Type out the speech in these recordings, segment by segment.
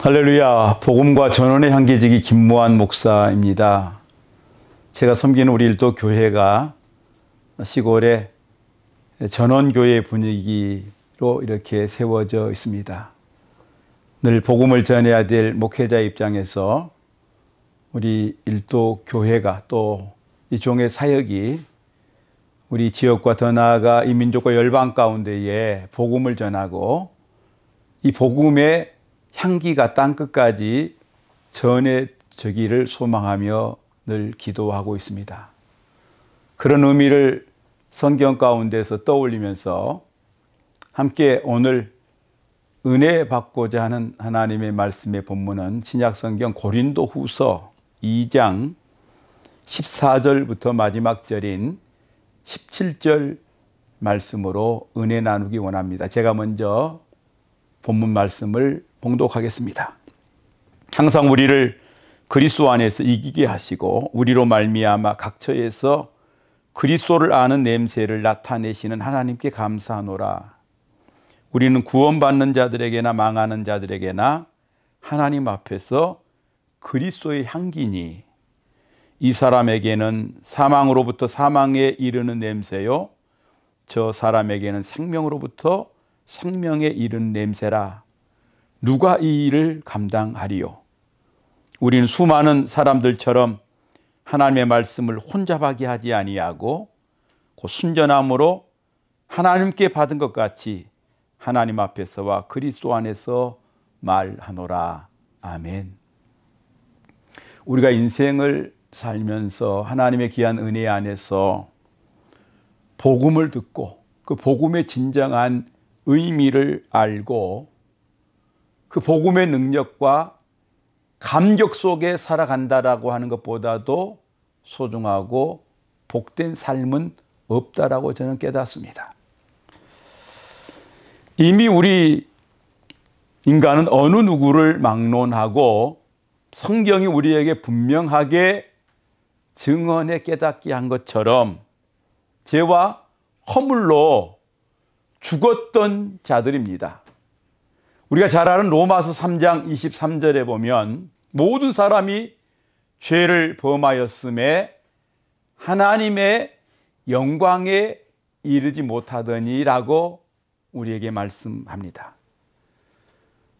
할렐루야. 복음과 전원의 향기지기 김무한 목사입니다. 제가 섬기는 우리 일도 교회가 시골의 전원교회 분위기로 이렇게 세워져 있습니다. 늘 복음을 전해야 될 목회자 입장에서 우리 일도 교회가 또 이 종의 사역이 우리 지역과 더 나아가 이 민족과 열방 가운데에 복음을 전하고 이 복음의 향기가 땅끝까지 전해지기를 소망하며 늘 기도하고 있습니다. 그런 의미를 성경 가운데서 떠올리면서 함께 오늘 은혜 받고자 하는 하나님의 말씀의 본문은 신약성경 고린도후서 2장 14절부터 마지막 절인 17절 말씀으로 은혜 나누기 원합니다. 제가 먼저 본문 말씀을 봉독하겠습니다. 항상 우리를 그리스도 안에서 이기게 하시고 우리로 말미암아 각처에서 그리스도를 아는 냄새를 나타내시는 하나님께 감사하노라. 우리는 구원받는 자들에게나 망하는 자들에게나 하나님 앞에서 그리스도의 향기니 이 사람에게는 사망으로부터 사망에 이르는 냄새요 저 사람에게는 생명으로부터 생명에 이르는 냄새라. 누가 이 일을 감당하리요? 우리는 수많은 사람들처럼 하나님의 말씀을 혼잡하게 하지 아니하고 그 순전함으로 하나님께 받은 것 같이 하나님 앞에서와 그리스도 안에서 말하노라. 아멘. 우리가 인생을 살면서 하나님의 귀한 은혜 안에서 복음을 듣고 그 복음의 진정한 의미를 알고 그 복음의 능력과 감격 속에 살아간다라고 하는 것보다도 소중하고 복된 삶은 없다라고 저는 깨닫습니다. 이미 우리 인간은 어느 누구를 막론하고 성경이 우리에게 분명하게 증언해 깨닫게 한 것처럼 죄와 허물로 죽었던 자들입니다. 우리가 잘 아는 로마서 3장 23절에 보면 모든 사람이 죄를 범하였음에 하나님의 영광에 이르지 못하더니라고 우리에게 말씀합니다.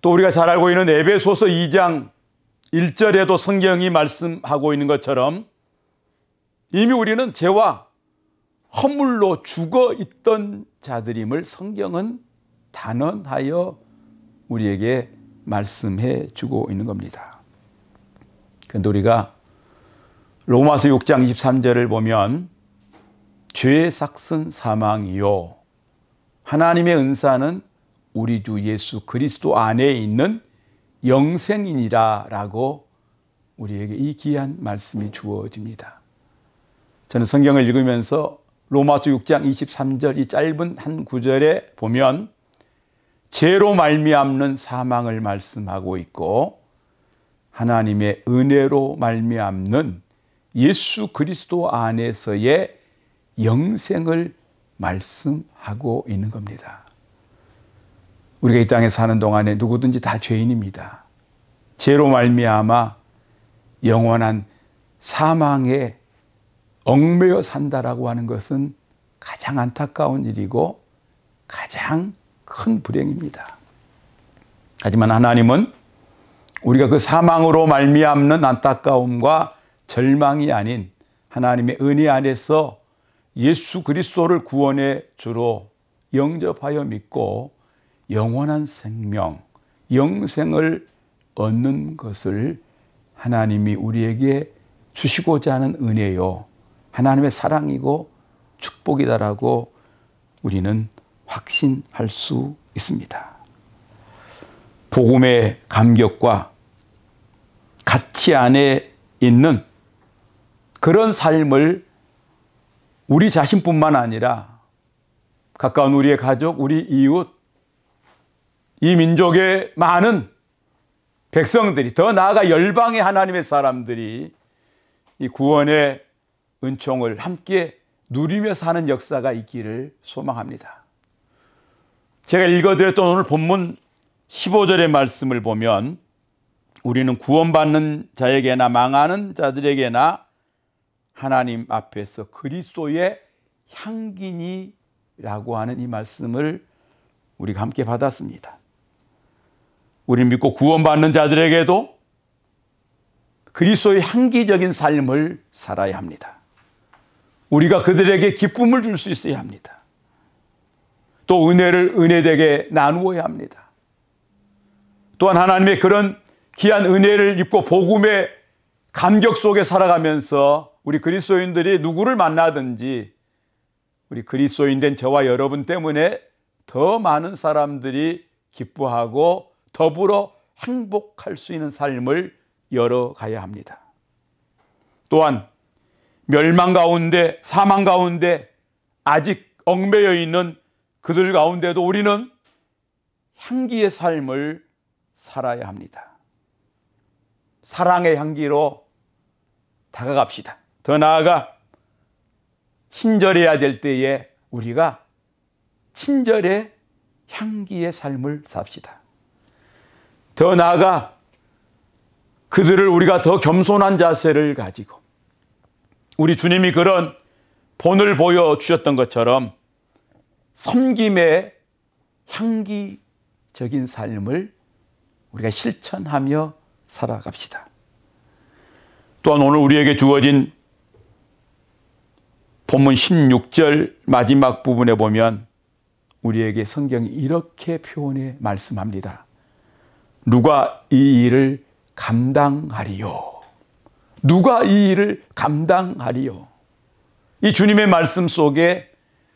또 우리가 잘 알고 있는 에베소서 2장 1절에도 성경이 말씀하고 있는 것처럼 이미 우리는 죄와 허물로 죽어 있던 자들임을 성경은 단언하여 우리에게 말씀해 주고 있는 겁니다. 그런데 우리가 로마서 6장 23절을 보면 죄의 삭은 사망이요 하나님의 은사는 우리 주 예수 그리스도 안에 있는 영생이니라 라고 우리에게 이 귀한 말씀이 주어집니다. 저는 성경을 읽으면서 로마서 6장 23절 이 짧은 한 구절에 보면 죄로 말미암는 사망을 말씀하고 있고 하나님의 은혜로 말미암는 예수 그리스도 안에서의 영생을 말씀하고 있는 겁니다. 우리가 이 땅에 사는 동안에 누구든지 다 죄인입니다. 죄로 말미암아 영원한 사망에 얽매여 산다라고 하는 것은 가장 안타까운 일이고 가장 큰 불행입니다. 하지만 하나님은 우리가 그 사망으로 말미암는 안타까움과 절망이 아닌 하나님의 은혜 안에서 예수 그리스도를 구원의 주로 영접하여 믿고 영원한 생명, 영생을 얻는 것을 하나님이 우리에게 주시고자 하는 은혜요 하나님의 사랑이고 축복이다라고 우리는 확신할 수 있습니다. 복음의 감격과 가치 안에 있는 그런 삶을 우리 자신뿐만 아니라 가까운 우리의 가족, 우리 이웃, 이 민족의 많은 백성들이 더 나아가 열방의 하나님의 사람들이 이 구원의 은총을 함께 누리며 사는 역사가 있기를 소망합니다. 제가 읽어드렸던 오늘 본문 15절의 말씀을 보면 우리는 구원받는 자에게나 망하는 자들에게나 하나님 앞에서 그리스도의 향기니라고 하는 이 말씀을 우리가 함께 받았습니다. 우리는 믿고 구원받는 자들에게도 그리스도의 향기적인 삶을 살아야 합니다. 우리가 그들에게 기쁨을 줄 수 있어야 합니다. 또 은혜를 은혜되게 나누어야 합니다. 또한 하나님의 그런 귀한 은혜를 입고 복음의 감격 속에 살아가면서 우리 그리스도인들이 누구를 만나든지 우리 그리스도인 된 저와 여러분 때문에 더 많은 사람들이 기뻐하고 더불어 행복할 수 있는 삶을 열어가야 합니다. 또한 멸망 가운데, 사망 가운데 아직 얽매여 있는 그들 가운데도 우리는 향기의 삶을 살아야 합니다. 사랑의 향기로 다가갑시다. 더 나아가 친절해야 될 때에 우리가 친절의 향기의 삶을 삽시다. 더 나아가 그들을 우리가 더 겸손한 자세를 가지고 우리 주님이 그런 본을 보여주셨던 것처럼 섬김의 향기적인 삶을 우리가 실천하며 살아갑시다. 또한 오늘 우리에게 주어진 본문 16절 마지막 부분에 보면 우리에게 성경이 이렇게 표현해 말씀합니다. 누가 이 일을 감당하리요? 누가 이 일을 감당하리요? 이 주님의 말씀 속에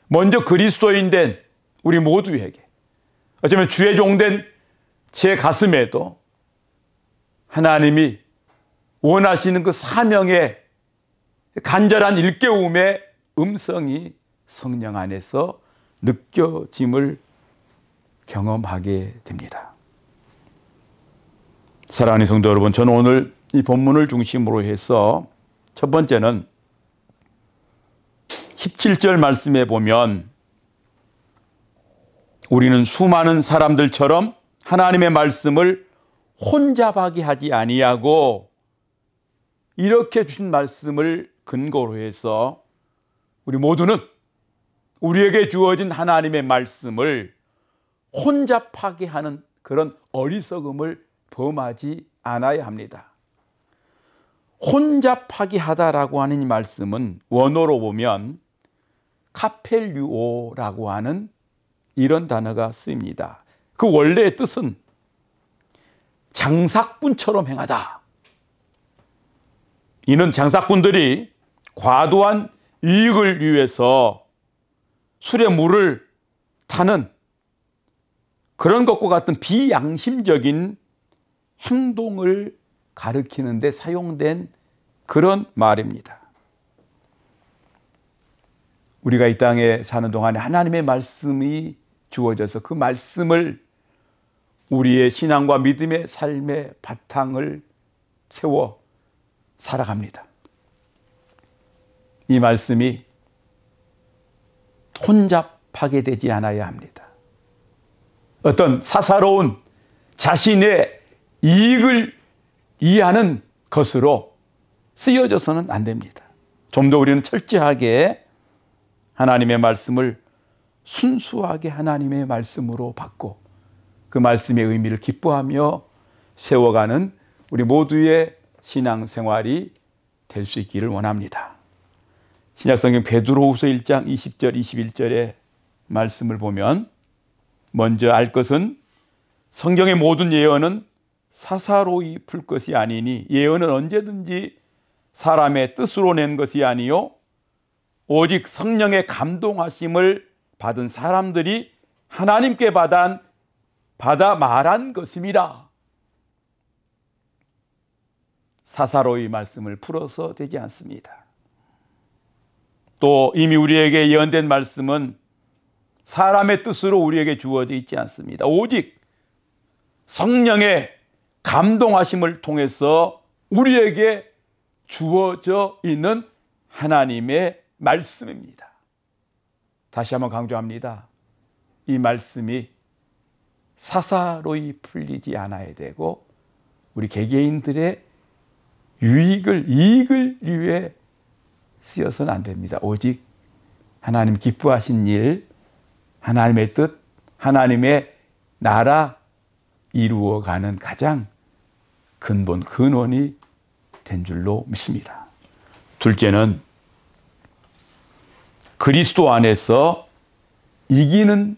먼저 그리스도인 된 우리 모두에게, 어쩌면 주의 종된 제 가슴에도 하나님이 원하시는 그 사명의 간절한 일깨움의 음성이 성령 안에서 느껴짐을 경험하게 됩니다. 사랑하는 성도 여러분, 저는 오늘 이 본문을 중심으로 해서 첫 번째는 17절 말씀에 보면 우리는 수많은 사람들처럼 하나님의 말씀을 혼잡하게 하지 아니하고 이렇게 주신 말씀을 근거로 해서 우리 모두는 우리에게 주어진 하나님의 말씀을 혼잡하게 하는 그런 어리석음을 범하지 않아야 합니다. 혼잡하게 하다라고 하는 이 말씀은 원어로 보면 카펠류오라고 하는 이런 단어가 쓰입니다. 그 원래의 뜻은 장사꾼처럼 행하다. 이는 장사꾼들이 과도한 이익을 위해서 술에 물을 타는 그런 것과 같은 비양심적인 행동을 가리키는 데 사용된 그런 말입니다. 우리가 이 땅에 사는 동안에 하나님의 말씀이 주어져서 그 말씀을 우리의 신앙과 믿음의 삶의 바탕을 세워 살아갑니다. 이 말씀이 혼잡하게 되지 않아야 합니다. 어떤 사사로운 자신의 이익을 이해하는 것으로 쓰여져서는 안 됩니다. 좀 더 우리는 철저하게 하나님의 말씀을 순수하게 하나님의 말씀으로 받고 그 말씀의 의미를 기뻐하며 세워가는 우리 모두의 신앙생활이 될 수 있기를 원합니다. 신약성경 베드로후서 1장 20절 21절의 말씀을 보면 먼저 알 것은 성경의 모든 예언은 사사로이 풀 것이 아니니 예언은 언제든지 사람의 뜻으로 낸 것이 아니요 오직 성령의 감동하심을 받은 사람들이 하나님께 받아 말한 것임이라. 사사로이 말씀을 풀어서 되지 않습니다. 또 이미 우리에게 예언된 말씀은 사람의 뜻으로 우리에게 주어져 있지 않습니다. 오직 성령의 감동하심을 통해서 우리에게 주어져 있는 하나님의 말씀입니다. 다시 한번 강조합니다. 이 말씀이 사사로이 풀리지 않아야 되고 우리 개개인들의 이익을 위해 쓰여서는 안 됩니다. 오직 하나님 기뻐하신 일, 하나님의 뜻, 하나님의 나라 이루어가는 가장 근원이 된 줄로 믿습니다. 둘째는 그리스도 안에서 이기는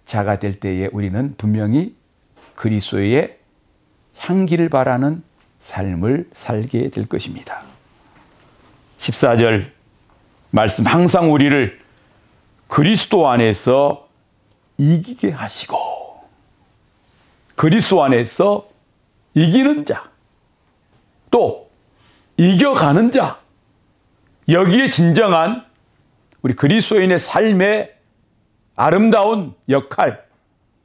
자가 될 때에 우리는 분명히 그리스도의 향기를 바라는 삶을 살게 될 것입니다. 14절 말씀, 항상 우리를 그리스도 안에서 이기게 하시고, 그리스도 안에서 이기는 자, 또 이겨가는 자, 여기에 진정한 우리 그리스도인의 삶의 아름다운 역할,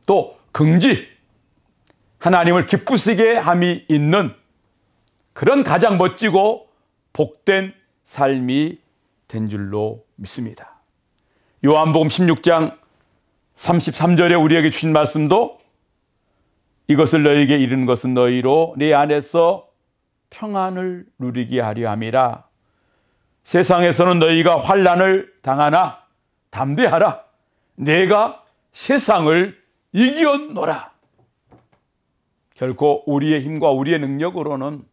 또 긍지, 하나님을 기쁘시게 함이 있는 그런 가장 멋지고 복된 삶이 된 줄로 믿습니다. 요한복음 16장 33절에 우리에게 주신 말씀도, 이것을 너희에게 이르는 것은 너희로 내 안에서 평안을 누리게 하려 함이라. 세상에서는 너희가 환난을 당하나 담대하라. 내가 세상을 이기었노라. 결코 우리의 힘과 우리의 능력으로는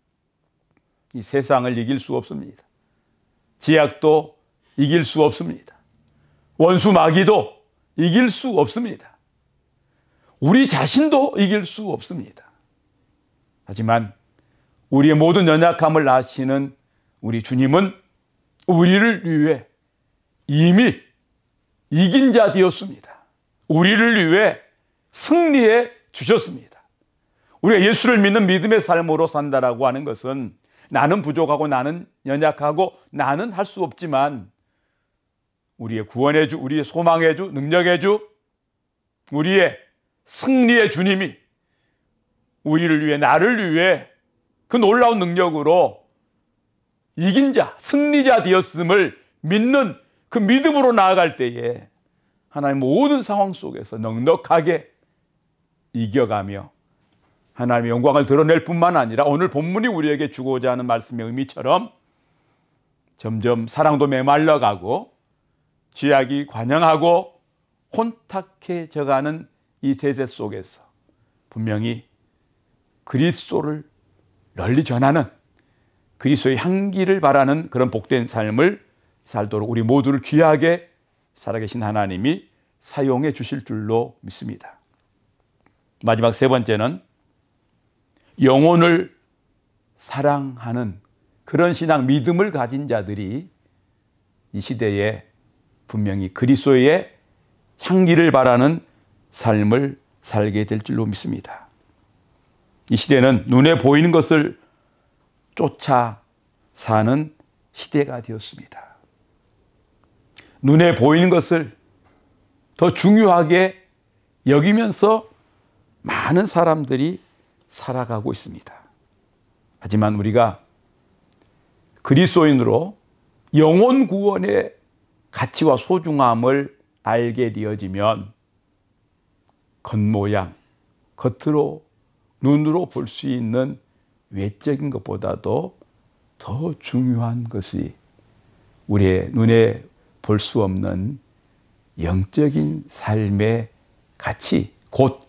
이 세상을 이길 수 없습니다. 제약도 이길 수 없습니다. 원수 마귀도 이길 수 없습니다. 우리 자신도 이길 수 없습니다. 하지만 우리의 모든 연약함을 아시는 우리 주님은 우리를 위해 이미 이긴 자 되었습니다. 우리를 위해 승리해 주셨습니다. 우리가 예수를 믿는 믿음의 삶으로 산다라고 하는 것은 나는 부족하고 나는 연약하고 나는 할 수 없지만 우리의 구원의 주, 우리의 소망의 주, 능력의 주, 우리의 승리의 주님이 우리를 위해, 나를 위해 그 놀라운 능력으로 이긴 자, 승리자 되었음을 믿는 그 믿음으로 나아갈 때에 하나님 모든 상황 속에서 넉넉하게 이겨가며 하나님의 영광을 드러낼 뿐만 아니라 오늘 본문이 우리에게 주고자 하는 말씀의 의미처럼 점점 사랑도 메말라가고 죄악이 관영하고 혼탁해져가는 이 세대 속에서 분명히 그리스도를 널리 전하는, 그리스도의 향기를 바라는 그런 복된 삶을 살도록 우리 모두를 귀하게 살아계신 하나님이 사용해 주실 줄로 믿습니다. 마지막 세 번째는 영혼을 사랑하는 그런 신앙, 믿음을 가진 자들이 이 시대에 분명히 그리스도의 향기를 바라는 삶을 살게 될 줄로 믿습니다. 이 시대는 눈에 보이는 것을 쫓아 사는 시대가 되었습니다. 눈에 보이는 것을 더 중요하게 여기면서 많은 사람들이 살아가고 있습니다. 하지만 우리가 그리스도인으로 영혼 구원의 가치와 소중함을 알게 되어지면 겉모양, 겉으로 눈으로 볼 수 있는 외적인 것보다도 더 중요한 것이 우리의 눈에 볼 수 없는 영적인 삶의 가치, 곧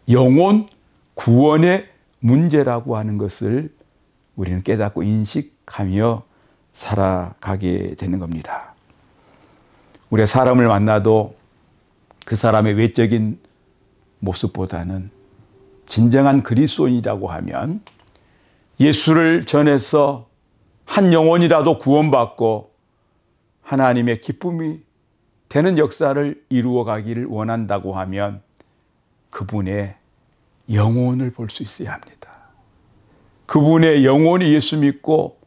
영혼 구원의 문제라고 하는 것을 우리는 깨닫고 인식하며 살아가게 되는 겁니다. 우리가 사람을 만나도 그 사람의 외적인 모습보다는 진정한 그리스도인이라고 하면 예수를 전해서 한 영혼이라도 구원받고 하나님의 기쁨이 되는 역사를 이루어 가기를 원한다고 하면 그분의 영혼을 볼 수 있어야 합니다. 그분의 영혼이 예수 믿고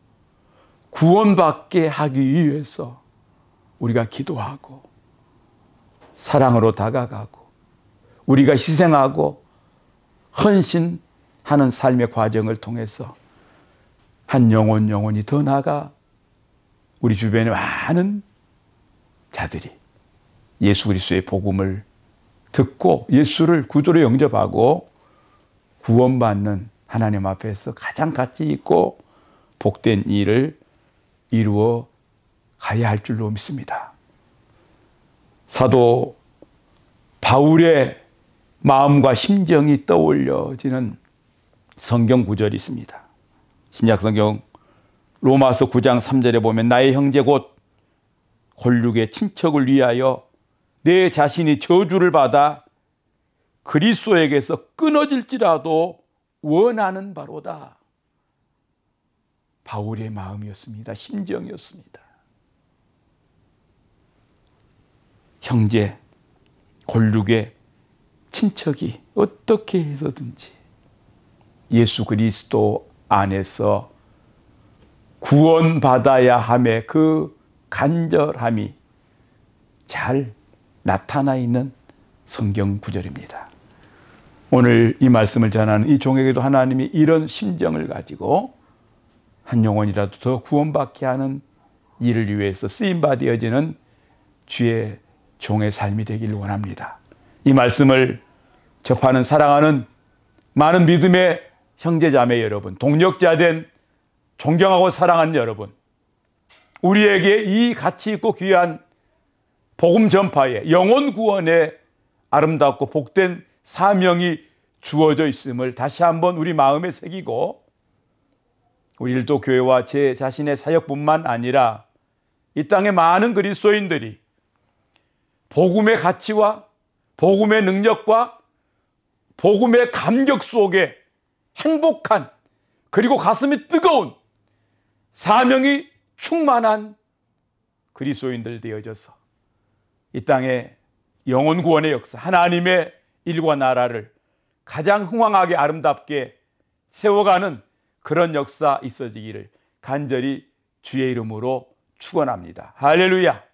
구원받게 하기 위해서 우리가 기도하고 사랑으로 다가가고 우리가 희생하고 헌신하는 삶의 과정을 통해서 한 영혼이 더 나아가 우리 주변의 많은 자들이 예수 그리스도의 복음을 듣고 예수를 구주로 영접하고 구원받는 하나님 앞에서 가장 가치 있고 복된 일을 이루어 가야 할 줄로 믿습니다. 사도 바울의 마음과 심정이 떠올려지는 성경 구절이 있습니다. 신약성경 로마서 9장 3절에 보면 나의 형제 곧 골육의 친척을 위하여 내 자신이 저주를 받아 그리스도에게서 끊어질지라도 원하는 바로다. 바울의 마음이었습니다. 심정이었습니다. 형제, 골육의 친척이 어떻게 해서든지 예수 그리스도 안에서 구원받아야 함의 그 간절함이 잘 나타나 있는 성경 구절입니다. 오늘 이 말씀을 전하는 이 종에게도 하나님이 이런 심정을 가지고 한 영혼이라도 더 구원받게 하는 일을 위해서 쓰임받아지는 주의 종의 삶이 되기를 원합니다. 이 말씀을 접하는 사랑하는 많은 믿음의 형제자매 여러분, 동력자된 존경하고 사랑하는 여러분, 우리에게 이 가치 있고 귀한 복음 전파에 영혼 구원에 아름답고 복된 사명이 주어져 있음을 다시 한번 우리 마음에 새기고 우리 일도 교회와 제 자신의 사역뿐만 아니라 이 땅의 많은 그리스도인들이 복음의 가치와 복음의 능력과 복음의 감격 속에 행복한 그리고 가슴이 뜨거운 사명이 충만한 그리스도인들 되어져서 이 땅의 영혼 구원의 역사, 하나님의 일과 나라를 가장 흥왕하게 아름답게 세워가는 그런 역사 있어지기를 간절히 주의 이름으로 축원합니다. 할렐루야.